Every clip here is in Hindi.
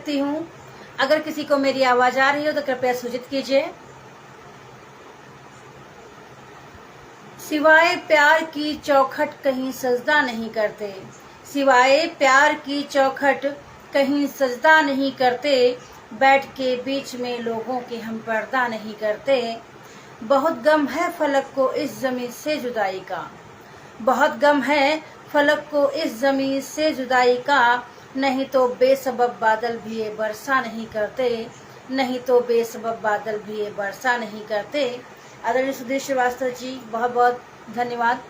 रखती हूँ। अगर किसी को मेरी आवाज़ आ रही हो तो कृपया सूचित कीजिए। सिवाय प्यार की चौखट कहीं सजदा नहीं करते, सिवाय प्यार की चौखट कहीं सजदा नहीं करते, बैठ के बीच में लोगों के हम पर्दा नहीं करते। बहुत गम है फलक को इस ज़मीं से जुदाई का, बहुत गम है फलक को इस ज़मीं से जुदाई का, नहीं तो बेसबब बादल भी ये बरसा नहीं करते, नहीं तो बेसबब बादल भी ये बरसा नहीं करते। आदरणीय सुधीर श्रीवास्तव जी, बहुत बहुत धन्यवाद।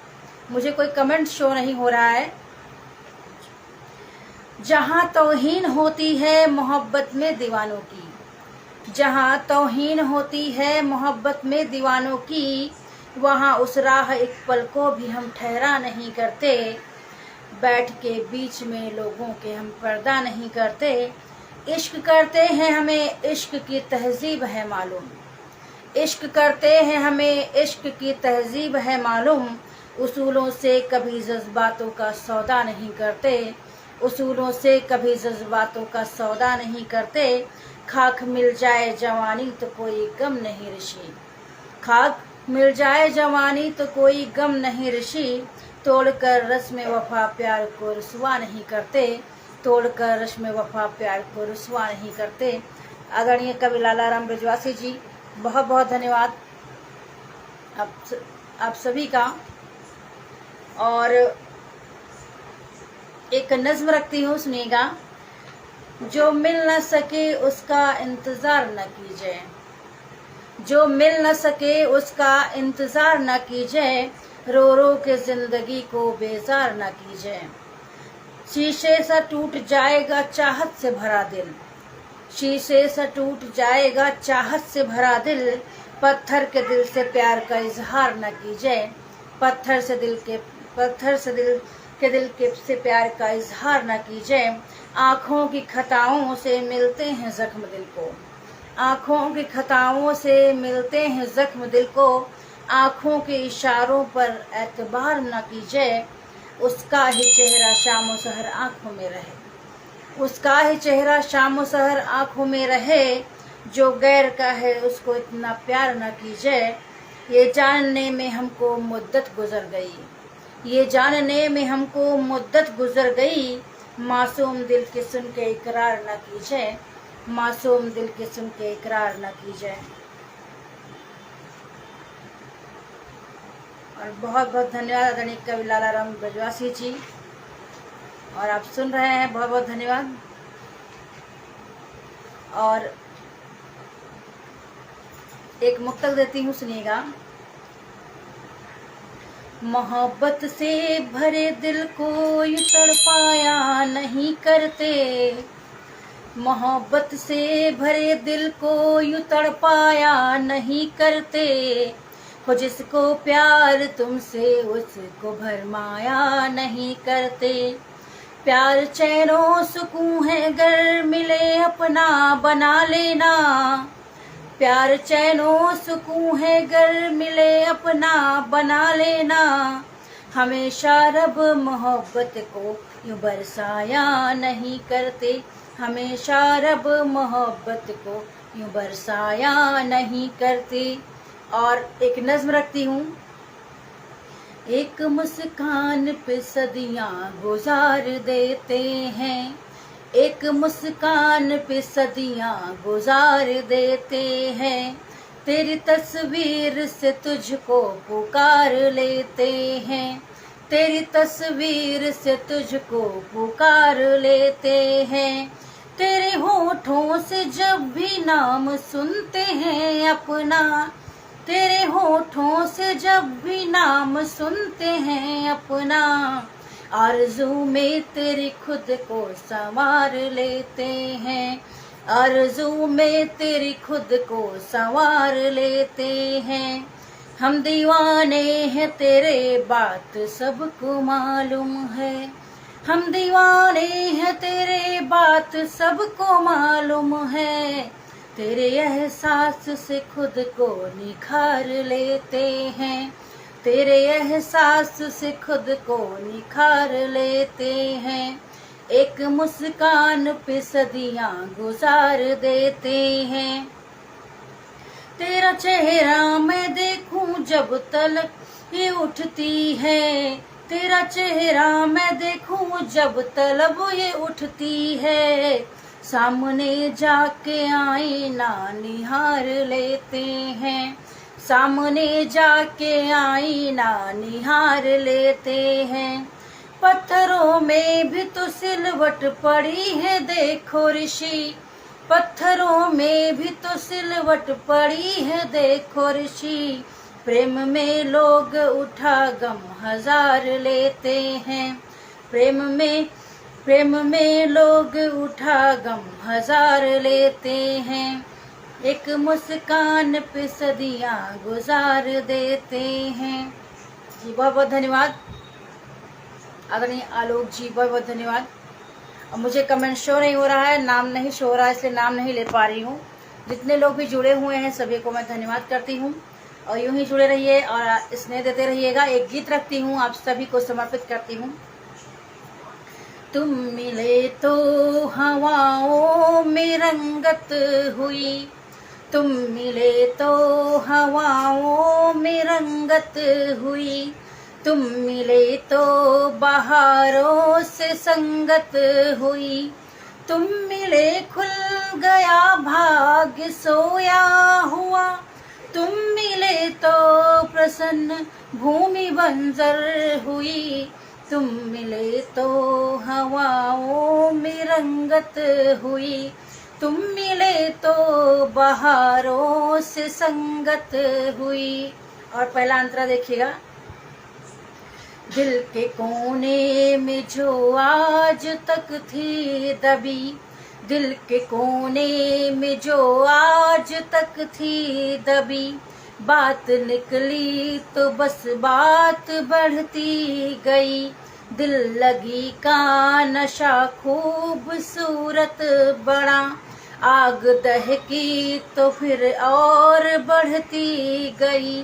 मुझे कोई कमेंट शो नहीं हो रहा है। जहाँ तौहीन होती है मोहब्बत में दीवानों की, जहाँ तौहीन होती है मोहब्बत में दीवानों की, वहाँ उस राह एक पल को भी हम ठहरा नहीं करते, बैठ के बीच में लोगों के हम पर्दा नहीं करते। इश्क करते हैं हमें इश्क की तहजीब है मालूम, इश्क करते हैं हमें इश्क की तहजीब है मालूम, उसूलों से कभी जज्बातों का सौदा नहीं करते, उसूलों से कभी जज्बातों का सौदा नहीं करते। खाक मिल जाए जवानी तो कोई गम नहीं ऋषि, खाक मिल जाए जवानी तो कोई गम नहीं ऋषि, तोड़कर रस्म वफा प्यार को रुसवा नहीं करते, तोड़कर रस्म वफा प्यार को रुसवा नहीं करते। आदरणीय कवि लालाराम ब्रजवासी जी, बहुत बहुत धन्यवाद आप सभी का। और एक नज्म रखती हूँ, सुनिएगा। जो मिल न सके उसका इंतज़ार न कीजिए, जो मिल न सके उसका इंतज़ार न कीजिए, रो रो के ज़िंदगी को बेजार न कीजिए। शीशे सा टूट जाएगा चाहत से भरा दिल, शीशे से टूट जाएगा चाहत से भरा दिल, पत्थर के दिल से प्यार का इजहार न कीजिए, पत्थर से दिल से प्यार का इजहार न कीजिए। आँखों की खताओं से मिलते हैं जख्म दिल को, आँखों की खताओं से मिलते हैं जख्म दिल को, आँखों के इशारों पर एतबार न कीजिए, उसका ही चेहरा शाम सहर आँखों में रहे, उसका ही चेहरा शाम सहर आँखों में रहे, जो गैर का है उसको इतना प्यार न कीजिए। ये जानने में हमको मुद्दत गुजर गई, ये जानने में हमको मुद्दत गुजर गई, मासूम दिल के सुन के इकरार न कीजिए, मासूम दिल के सुन के इकरार न कीजिए। और बहुत बहुत धन्यवाद आदरणीय कवि लालाराम ब्रजवासी जी, और आप सुन रहे हैं, बहुत बहुत धन्यवाद। और एक मुक्तक देती हूँ, सुनिएगा। मोहब्बत से भरे दिल को यूं तड़पाया नहीं करते, मोहब्बत से भरे दिल को यूं तड़पाया नहीं करते, हो जिसको प्यार तुमसे उसको भरमाया नहीं करते। प्यार चैनो सुकून है गर मिले अपना बना लेना, प्यार चैनो सुकून है गर मिले अपना बना लेना, हमेशा रब मोहब्बत को यूं बरसाया नहीं करते, हमेशा रब मोहब्बत को यूं बरसाया नहीं करते। और एक नज्म रखती हूँ। एक मुस्कान पे सदियां गुजार देते हैं, एक मुस्कान पे सदियां गुजार देते हैं, तेरी तस्वीर से तुझको पुकार लेते हैं, तेरी तस्वीर से तुझको पुकार लेते हैं, तेरे होठों से जब भी नाम सुनते हैं अपना, तेरे होठों से जब भी नाम सुनते हैं अपना, आरज़ू में तेरी खुद को संवार लेते हैं, आरज़ू में तेरी खुद को संवार लेते हैं। हम दीवाने हैं तेरे बात सबको मालूम है, हम दीवाने हैं तेरे बात सबको मालूम है, तेरे एहसास से खुद को निखार लेते हैं, तेरे एहसास से खुद को निखार लेते हैं। एक मुस्कान पे सदियां गुजार देते हैं। तेरा चेहरा मैं देखूं जब तलक ये उठती है, तेरा चेहरा मैं देखूं जब तलब ये उठती है। सामने जाके आईना निहार लेते हैं, सामने जाके आईना निहार लेते हैं। पत्थरों में भी तो सिलवट पड़ी है देखो ऋषि, पत्थरों में भी तो सिलवट पड़ी है देखो ऋषि। प्रेम में लोग उठा गम हजार लेते हैं, प्रेम में लोग उठा गम हजार लेते हैं। एक मुस्कान पे सदियां गुजार देते हैं। जी बहुत बहुत धन्यवाद आदरणीय आलोक जी, बहुत बहुत धन्यवाद। अब मुझे कमेंट शो नहीं हो रहा है, नाम नहीं शो हो रहा है, इसलिए नाम नहीं ले पा रही हूँ। जितने लोग भी जुड़े हुए हैं सभी को मैं धन्यवाद करती हूँ और यूं ही जुड़े रहिए और स्नेह देते रहिएगा। एक गीत रखती हूँ, आप सभी को समर्पित करती हूँ। तुम मिले तो हवाओं में रंगत हुई, तुम मिले तो हवाओं में रंगत हुई, तुम मिले तो बहारों से संगत हुई, तुम मिले खुल गया भाग्य सोया हुआ, तुम मिले तो प्रसन्न भूमि बंजर हुई, तुम मिले तो हवाओं में रंगत हुई, तुम मिले तो बहारों से संगत हुई। और पहला अंतरा देखिएगा। दिल के कोने में जो आज तक थी दबी, दिल के कोने में जो आज तक थी दबी, बात निकली तो बस बात बढ़ती गई, दिल लगी का नशा खूबसूरत बड़ा, आग दहकी तो फिर और बढ़ती गई,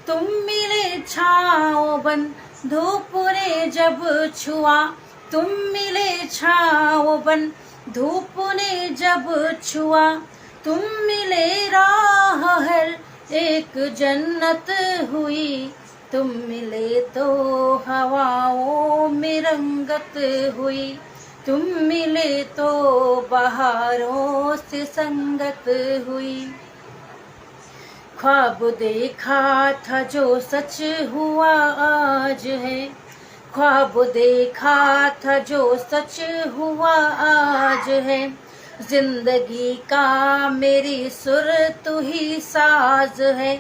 तुम मिले छाओ बन धूप ने जब छुआ, तुम मिले छाओ बन धूप ने जब छुआ, तुम मिले राह हर एक जन्नत हुई, तुम मिले तो हवाओं में रंगत हुई, तुम मिले तो बहारों से संगत हुई। ख्वाब देखा था जो सच हुआ आज है, ख्वाब देखा था जो सच हुआ आज है, जिंदगी का मेरी सुर तू ही साज है,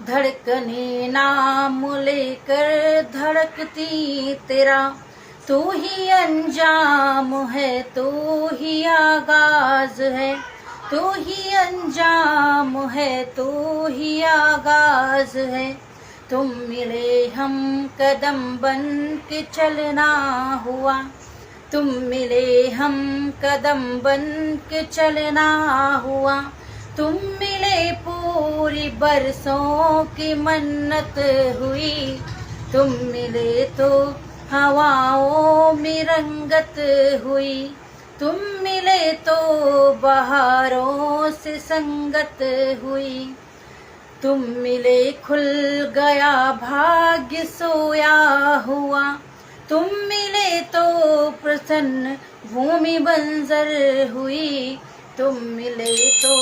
धड़कने नाम लेकर धड़कती तेरा, तू ही अंजाम है तू ही आगाज है, तू ही अंजाम है तू ही आगाज है, तुम मिले हम कदम बन के चलना हुआ, तुम मिले हम कदम बन के चलना हुआ, तुम मिले पूरी बरसों की मन्नत हुई, तुम मिले तो हवाओं में रंगत हुई, तुम मिले तो बहारों से संगत हुई, तुम मिले खुल गया भाग्य सोया हुआ, तुम मिले तो प्रसन्न भूमि बंजर हुई, तुम मिले तो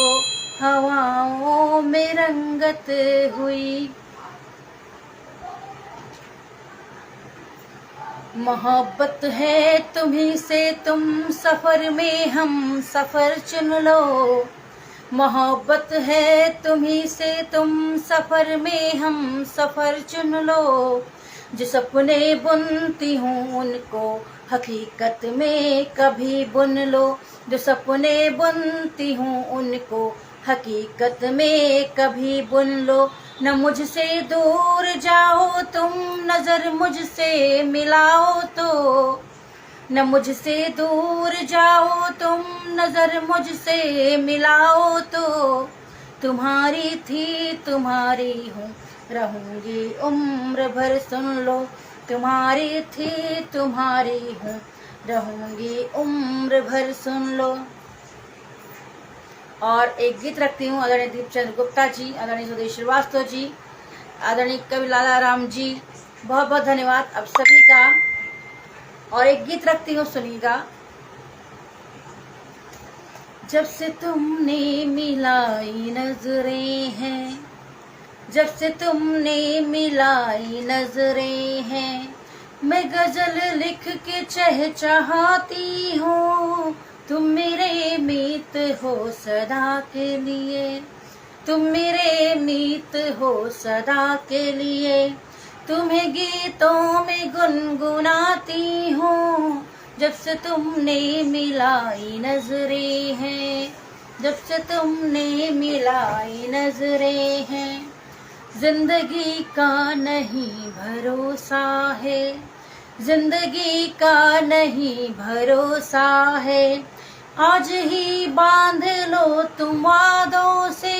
हवाओं में रंगत हुई। मोहब्बत है तुम्ही से तुम सफर में हम सफर चुन लो, मोहब्बत है तुम्ही से तुम सफर में हम सफर चुन लो, जो सपने बुनती हूँ उनको हकीकत में कभी बुन लो, जो सपने बुनती हूँ उनको हकीकत में कभी बुन लो, न मुझसे दूर जाओ तुम नजर मुझसे मिलाओ तो, न मुझसे दूर जाओ तुम नजर मुझसे मिलाओ तो, तुम्हारी थी तुम्हारी हूँ रहूंगी उम्र भर सुन लो, तुम्हारी थी तुम्हारी हूँ रहूंगी उम्र भर, सुन लो। और एक गीत रखती हूँ आदरणीय दीपचंद्र गुप्ता जी, आदरणीय सुधीर श्रीवास्तव जी, आदरणीय कवि लाला राम जी, बहुत बहुत धन्यवाद आप सभी का। और एक गीत रखती हूँ, सुनिएगा। जब से तुमने मिलाई नजरें हैं, जब से तुमने मिलाई नजरें हैं, मैं गजल लिख के चहचहाती हूँ। तुम मेरे मीत हो सदा के लिए, तुम मेरे मीत हो सदा के लिए, तुम्हें गीतों में गुनगुनाती हूँ। जब से तुमने मिलाई नजरें हैं, जब से तुमने मिलाई नजरें हैं, जिंदगी का नहीं भरोसा है, जिंदगी का नहीं भरोसा है। आज ही बांध लो तुम वादों से,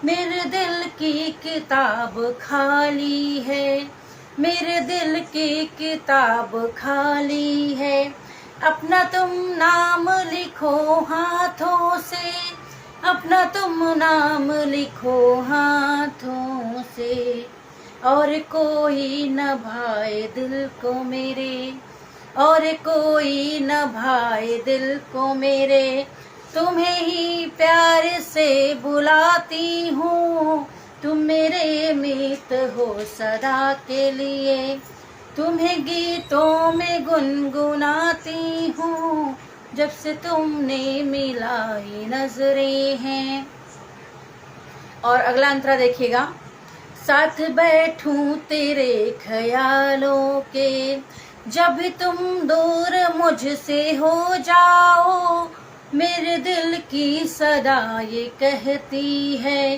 मेरे दिल की किताब खाली है, मेरे दिल की किताब खाली है। अपना तुम नाम लिखो हाथों से, अपना तुम नाम लिखो हाथों से, और कोई न भाए दिल को मेरे, और कोई न भाए दिल को मेरे। तुम्हें ही प्यार से बुलाती हूँ, तुम मेरे मीत हो सदा के लिए, तुम्हें गीतों में गुनगुनाती हूँ। जब से तुमने मिलाई नजरें हैं। और अगला अंतरा देखिएगा। साथ बैठूं तेरे ख्यालों के, जब तुम दूर मुझसे हो जाओ, मेरे दिल की सदा ये कहती है,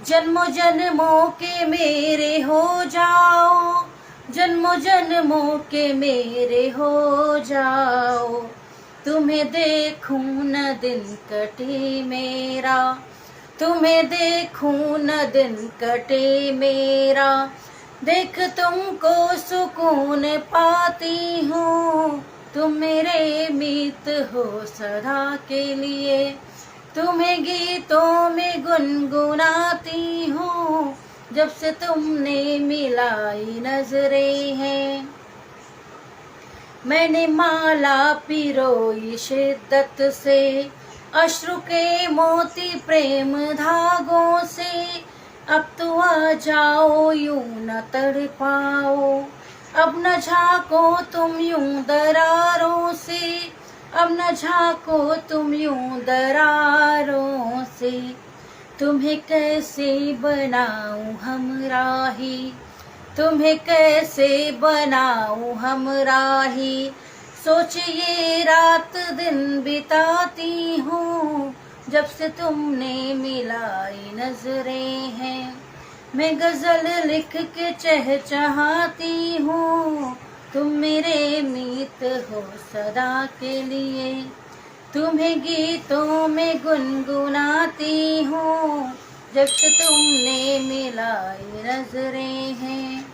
जन्मों जन्मों के मेरे हो जाओ, जन्मों जन्मों के मेरे हो जाओ। तुम्हें देखूं न दिन कटे मेरा, तुम्हें देखूं न दिन कटे मेरा, देख तुमको सुकून पाती हूँ। तुम मेरे मीत हो सदा के लिए, तुम्हें गीतों में गुनगुनाती हूँ। जब से तुमने मिलाई नजरें हैं, मैंने माला पिरोई शिद्दत से, अश्रु के मोती प्रेम धागों से। अब तो आ जाओ यूं न तड़पाओ, अब न झांको तुम यूं दरारों से, अब न झांको तुम यूं दरारों से। तुम्हें कैसे बनाऊं हमराही, तुम्हें कैसे बनाऊं हमराही, सोचिए रात दिन बिताती हूँ। जब से तुमने मिलाई नजरें हैं, मैं गजल लिख के चहचहाती हूँ। तुम मेरे मीत हो सदा के लिए, तुम्हें गीतों में गुनगुनाती हूँ। जब से तुमने मिलाई नजरें हैं।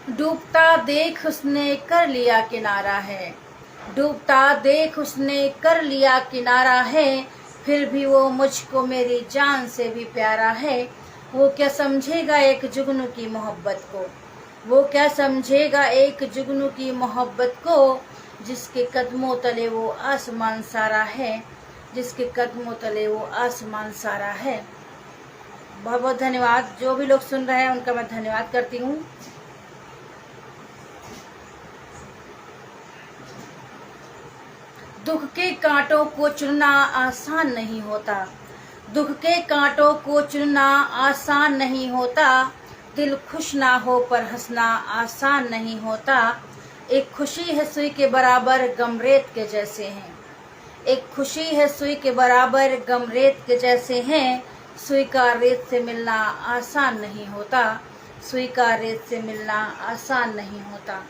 डूबता देख उसने कर लिया किनारा है, डूबता देख उसने कर लिया किनारा है, फिर भी वो मुझको मेरी जान से भी प्यारा है। वो क्या समझेगा एक जुगनू की मोहब्बत को, वो क्या समझेगा एक जुगनू की मोहब्बत को, जिसके कदमों तले वो आसमान सारा है, जिसके कदमों तले वो आसमान सारा है। बहुत बहुत धन्यवाद। जो भी लोग सुन रहे हैं उनका मैं धन्यवाद करती हूँ। दुख के कांटों को चुनना आसान नहीं होता, दुख के कांटों को चुनना आसान नहीं होता, दिल खुश ना हो पर हंसना आसान नहीं होता। एक खुशी है सुई के बराबर गम रेत के जैसे हैं, एक खुशी है सुई के बराबर गम रेत के जैसे हैं। सुई का रेत से मिलना आसान नहीं होता, सुई का रेत से मिलना आसान नहीं होता।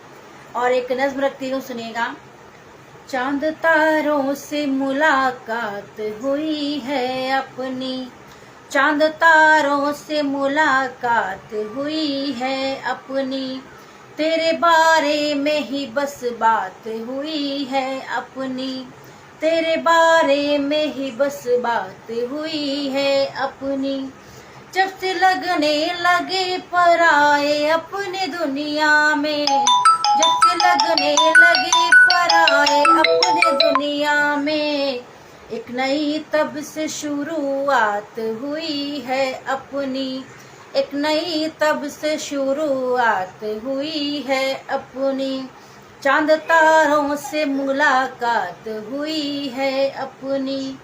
और एक नज़्म रखती हूँ, सुनिएगा। चांद तारों से मुलाकात हुई है अपनी, चांद तारों से मुलाकात हुई है अपनी, तेरे बारे में ही बस बात हुई है अपनी, तेरे बारे में ही बस बात हुई है अपनी। जब से लगने लगे पराए अपने दुनिया में, जब से लगने लगे पराए अपने दुनिया में, एक नई तब से शुरुआत हुई है अपनी, एक नई तब से शुरुआत हुई है अपनी। चांद तारों से मुलाकात हुई है अपनी।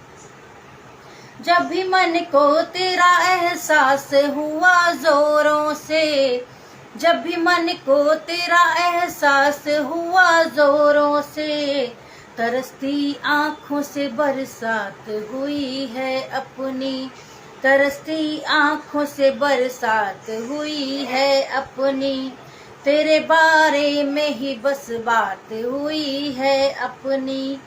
जब भी मन को तेरा एहसास हुआ जोरों से, जब भी मन को तेरा एहसास हुआ जोरों से, तरसती आँखों से बरसात हुई है अपनी, तरसती आँखों से बरसात हुई है अपनी, तेरे बारे में ही बस बात हुई है अपनी।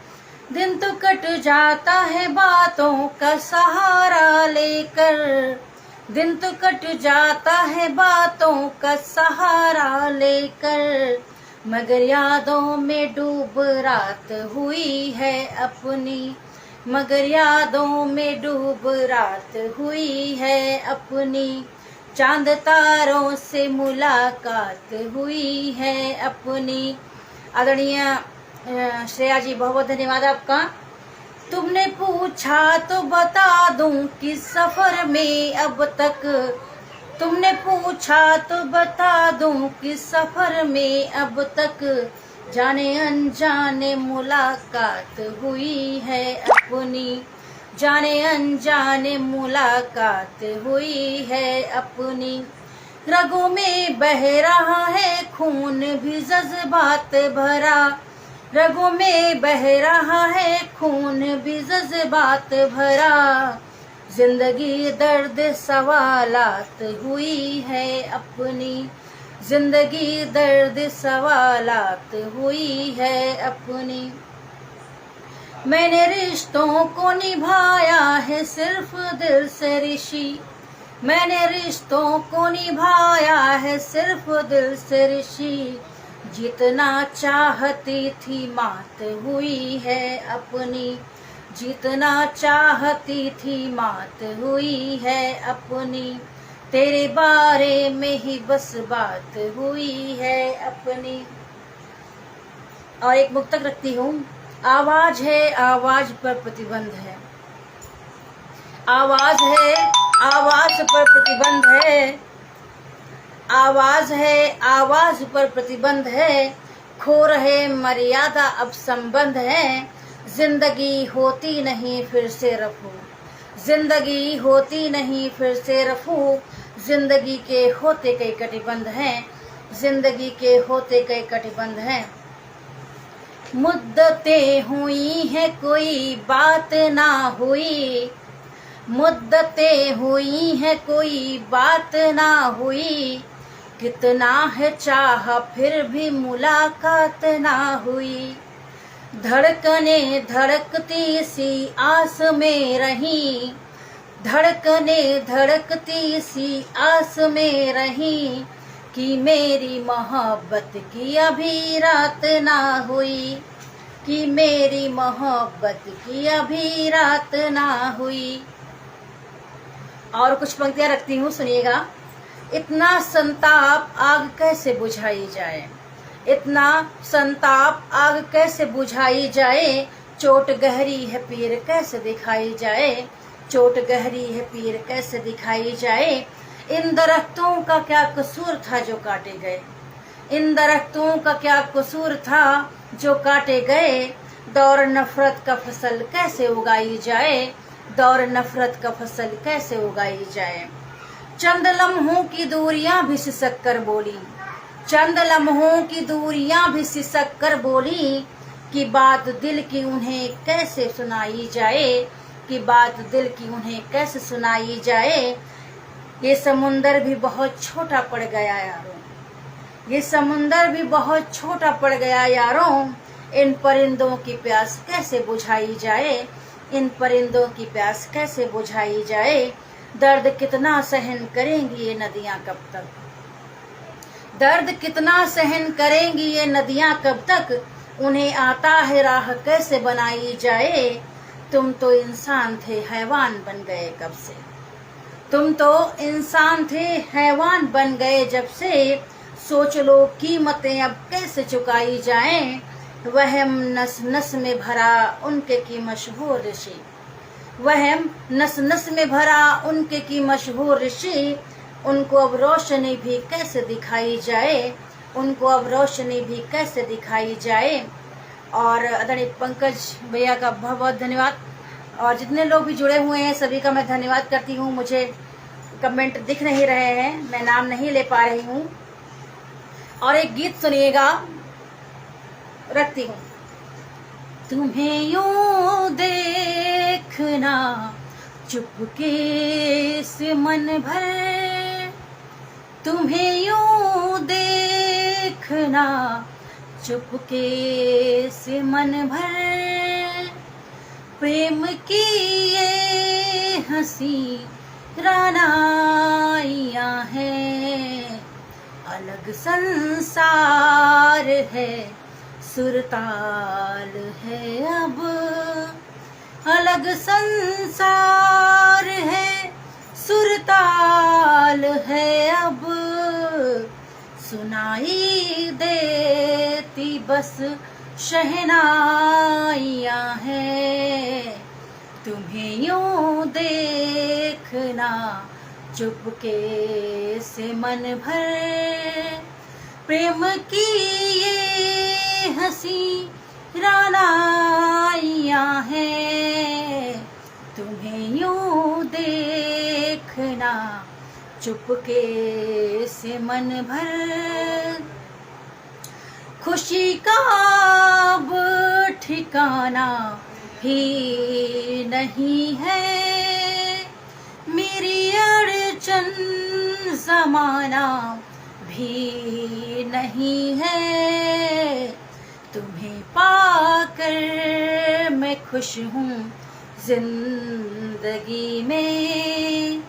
दिन तो कट जाता है बातों का सहारा लेकर, दिन तो कट जाता है बातों का सहारा लेकर, मगर यादों में डूब रात हुई है अपनी, मगर यादों में डूब रात हुई है अपनी। चांद तारों से मुलाकात हुई है अपनी। आदरणीय श्रेया जी, बहुत बहुत धन्यवाद आपका। तुमने पूछा तो बता दूं कि सफर में अब तक, तुमने पूछा तो बता दूं कि सफर में अब तक, जाने अनजाने मुलाकात हुई है अपनी, जाने अनजाने मुलाकात हुई है अपनी। रगों में बह रहा है खून भी जज्बात भरा, रगों में बह रहा है खून भी जज्बात भरा, जिंदगी दर्द सवालात हुई है अपनी, जिंदगी दर्द सवालात हुई है अपनी। मैंने रिश्तों को निभाया है सिर्फ दिल से ऋषि, मैंने रिश्तों को निभाया है सिर्फ दिल से ऋषि, जितना चाहती थी मात हुई है अपनी, जितना चाहती थी मात हुई है अपनी, तेरे बारे में ही बस बात हुई है अपनी। और एक मुक्तक रखती हूँ। आवाज है आवाज पर प्रतिबंध है, आवाज है आवाज पर प्रतिबंध है, आवाज है आवाज पर प्रतिबंध है, खो रहे मर्यादा अब संबंध है, जिंदगी होती नहीं फिर से रफू, जिंदगी होती नहीं फिर से रफू, जिंदगी के होते कई कटिबंध हैं, जिंदगी के होते कई कटिबंध हैं। मुद्दतें हुई है कोई बात ना हुई, मुद्दतें हुई है कोई बात ना हुई, कितना है चाहा फिर भी मुलाकात ना हुई, धड़कने धड़कती सी आस में रही, धड़कने धड़कती सी आस में रही, कि मेरी मोहब्बत की अभी रात ना हुई, कि मेरी मोहब्बत की अभी रात ना हुई। और कुछ पंक्तियां रखती हूँ, सुनिएगा। इतना संताप आग कैसे बुझाई जाए, इतना संताप आग कैसे बुझाई जाए, चोट गहरी है पीर कैसे दिखाई जाए, चोट गहरी है पीर कैसे दिखाई जाए। इन दरख्तों का क्या कसूर था जो काटे गए, इन दरख्तों का क्या कसूर था जो काटे गए, दौर नफरत का फसल कैसे उगाई जाए, दौर नफरत का फसल कैसे उगाई जाए। चंद लम्हों की दूरियां भी सिसक कर बोली, चंद लम्हों की दूरियां भी सिसक कर बोली, कि बात दिल की उन्हें कैसे सुनाई जाए, कि बात दिल की उन्हें कैसे सुनाई जाए। ये समुंदर भी बहुत छोटा पड़ गया यारों, ये समुंदर भी बहुत छोटा पड़ गया यारों, इन परिंदों की प्यास कैसे बुझाई जाए, इन परिंदों की प्यास कैसे बुझाई जाए। दर्द कितना सहन करेंगी ये नदियां कब तक, दर्द कितना सहन करेंगी ये नदियां कब तक, उन्हें आता है राह कैसे बनाई जाए। तुम तो इंसान थे हैवान बन गए कब से, तुम तो इंसान थे हैवान बन गए जब से, सोच लो कीमतें अब कैसे चुकाई जाएं। वहम नस नस में भरा उनके की मशहूर ऋषि, वहम नस नस में भरा उनके की मशहूर ऋषि, उनको अब रोशनी भी कैसे दिखाई जाए, उनको अब रोशनी भी कैसे दिखाई जाए। और आदरणीय पंकज भैया का बहुत बहुत धन्यवाद, और जितने लोग भी जुड़े हुए हैं सभी का मैं धन्यवाद करती हूँ। मुझे कमेंट दिख नहीं रहे हैं, मैं नाम नहीं ले पा रही हूँ। और एक गीत सुनिएगा, रखती हूँ। तुम्हें यूं देखना चुपके से मन भर, तुम्हें यूं देखना चुपके से मन भर, प्रेम की ये हंसी रानाइयाँ हैं, अलग संसार है सुरताल है अब, अलग संसार है सुरताल है अब, सुनाई देती बस शहनाइयाँ हैं। तुम्हें यूं देखना चुपके से मन भर, प्रेम की ये हंसी रानाइयाँ हैं, तुम्हें यूं देखना चुपके से मन भर। खुशी का अब ठिकाना ही नहीं है, मेरी अड़चन ज़माना भी नहीं है, तुम्हें पाकर मैं खुश हूँ जिंदगी में,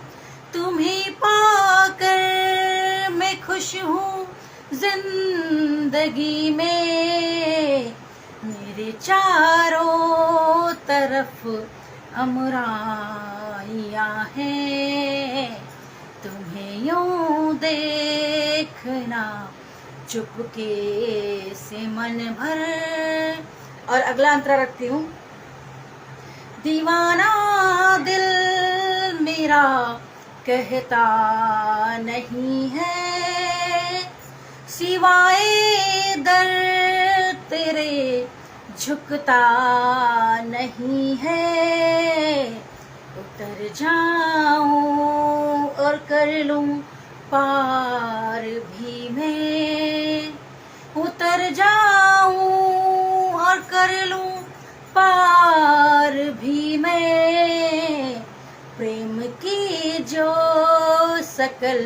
तुम्हें पाकर मैं खुश हूँ जिंदगी में, मेरे चारों तरफ अमराइयाँ हैं, तुम्हें यूं देखना चुपके से मन भर। और अगला अंतरा रखती हूँ। दीवाना दिल मेरा कहता नहीं है, सिवाय दर तेरे झुकता नहीं है, उतर जाऊं और कर लूं पार भी मैं, उतर जाऊं और कर लूं पार भी मैं, प्रेम की जो सकल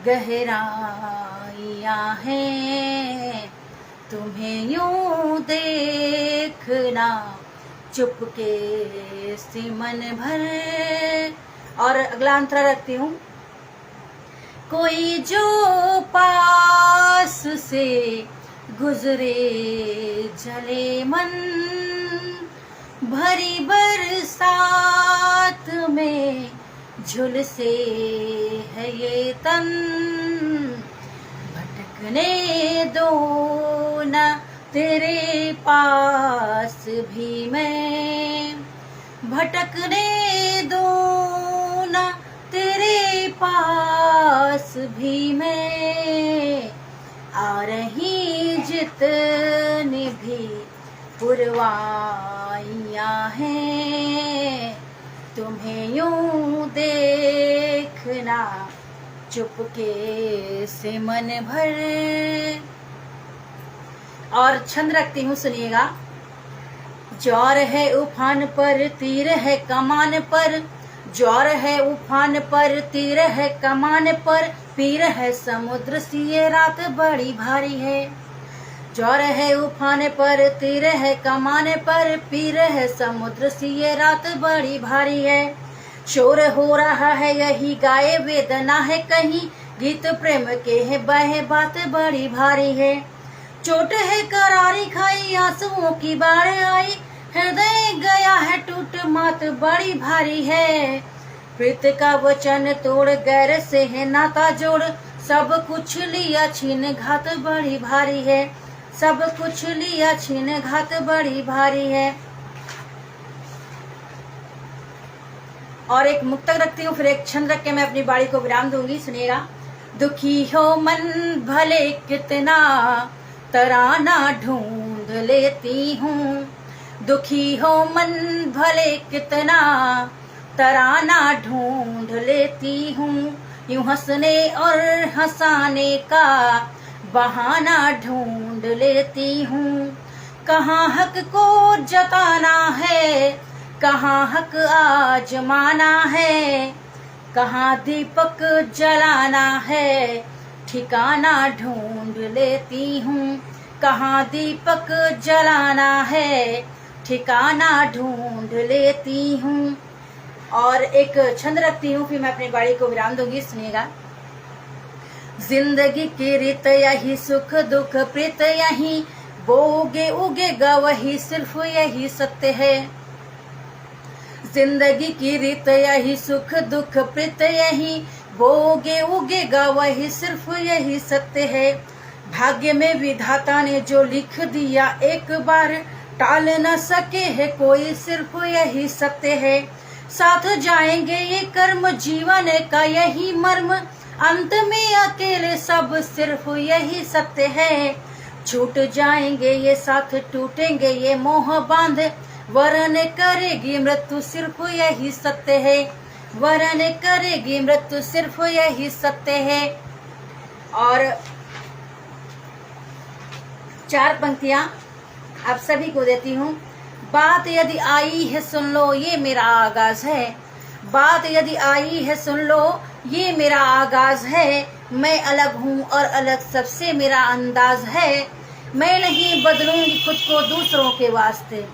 गहराइयाँ हैं, तुम्हें यूं देखना चुपके से मन भर। और अगला अंतरा रखती हूँ। कोई जो पास से गुजरे जले मन, भरी बरसात में झुलसे है ये तन, भटकने दो ना तेरे पास भी मैं, भटकने दो ना तेरे पास भी मैं, आ रही जितनी भी पुरवाइयाँ हैं, तुम्हें यूं देखना चुपके से मन भर। और छंद रखती हूँ, सुनिएगा। ज्वार है उफान पर, तीर है कमान पर, ज्वार है उफान पर, तीर है कमान पर, पीर है समुद्र सी ये रात बड़ी भारी है। ज्वार है उफान पर, तीर है कमान पर, पीर है समुद्र सी ये रात बड़ी भारी है। शोर हो रहा है यही गाए, वेदना है कहीं गीत प्रेम के है बहे, बात बड़ी भारी है। चोट है करारी खाई, आंसुओं की बाढ़ आई, हृदय गया है टूट, मात बड़ी भारी है। प्रीत का वचन तोड़, गैर से है नाता जोड़, सब कुछ लिया छीन, घात बड़ी भारी है। सब कुछ लिया छीन, घात बड़ी भारी है। और एक मुक्तक रखती हूँ, फिर एक छंद रख के मैं अपनी बाड़ी को विराम दूंगी, सुनिएगा। दुखी हो मन भले कितना, तराना ढूंढ लेती हूँ। दुखी हो मन भले कितना, तराना ढूंढ लेती हूँ। यूं हंसने और हंसाने का बहाना ढूंढ लेती हूँ। कहाँ हक को जताना है, कहाँ हक आजमाना है, कहाँ दीपक जलाना है, ठिकाना ढूंढ लेती हूँ। कहाँ दीपक जलाना है, ठिकाना ढूंढ लेती हूँ। और एक छंद रखती हूँ, फिर मैं अपनी बाड़ी को विराम दूंगी, सुनिएगा। जिंदगी की रीत यही, सुख दुख प्रीत यही, बोगे उगेगा वही, सिर्फ यही सत्य है। जिंदगी की रीत यही, सुख दुख प्रीत यही, बोगे उगेगा वही, सिर्फ यही सत्य है। भाग्य में विधाता ने जो लिख दिया एक बार, टाल न सके है कोई, सिर्फ यही सत्य है। साथ जाएंगे ये कर्म, जीवन का यही मर्म, अंत में अकेले सब, सिर्फ यही सत्य है। छूट जाएंगे ये साथ, टूटेंगे ये मोह बांध, वरन करेगी मृत्यु, सिर्फ यही सत्य है। वरन करेगी मृत्यु, सिर्फ यही सत्य है। और 4 पंक्तियां आप सभी को देती हूँ। बात यदि आई है सुन लो, ये मेरा आगाज है। बात यदि आई है सुन लो, ये मेरा आगाज है। मैं अलग हूँ और अलग सबसे मेरा अंदाज है। मैं नहीं बदलूंगी खुद को दूसरों के वास्ते,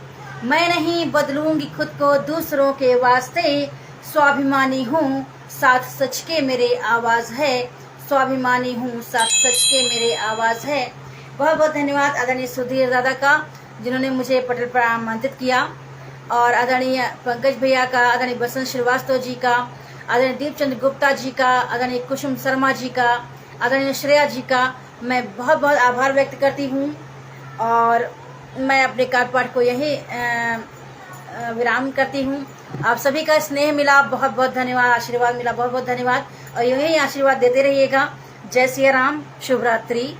मैं नहीं बदलूंगी खुद को दूसरों के वास्ते। स्वाभिमानी हूँ, साथ सच के मेरे आवाज है। स्वाभिमानी हूँ, साथ सच के मेरे आवाज है। बहुत बहुत धन्यवाद आदरणीय सुधीर दादा का, जिन्होंने मुझे पटल पर आमंत्रित किया, और आदरणीय पंकज भैया का, आदरणीय बसंत श्रीवास्तव जी का, आदरणीय दीपचंद्र गुप्ता जी का, आदरणीय कुसुम शर्मा जी का, आदरणीय श्रेया जी का मैं बहुत बहुत आभार व्यक्त करती हूँ। और मैं अपने कार्यपाठ को यही विराम करती हूँ। आप सभी का स्नेह मिला, बहुत बहुत धन्यवाद। आशीर्वाद मिला, बहुत बहुत धन्यवाद। और यही आशीर्वाद देते रहिएगा। जय सिया राम, शुभ रात्रि।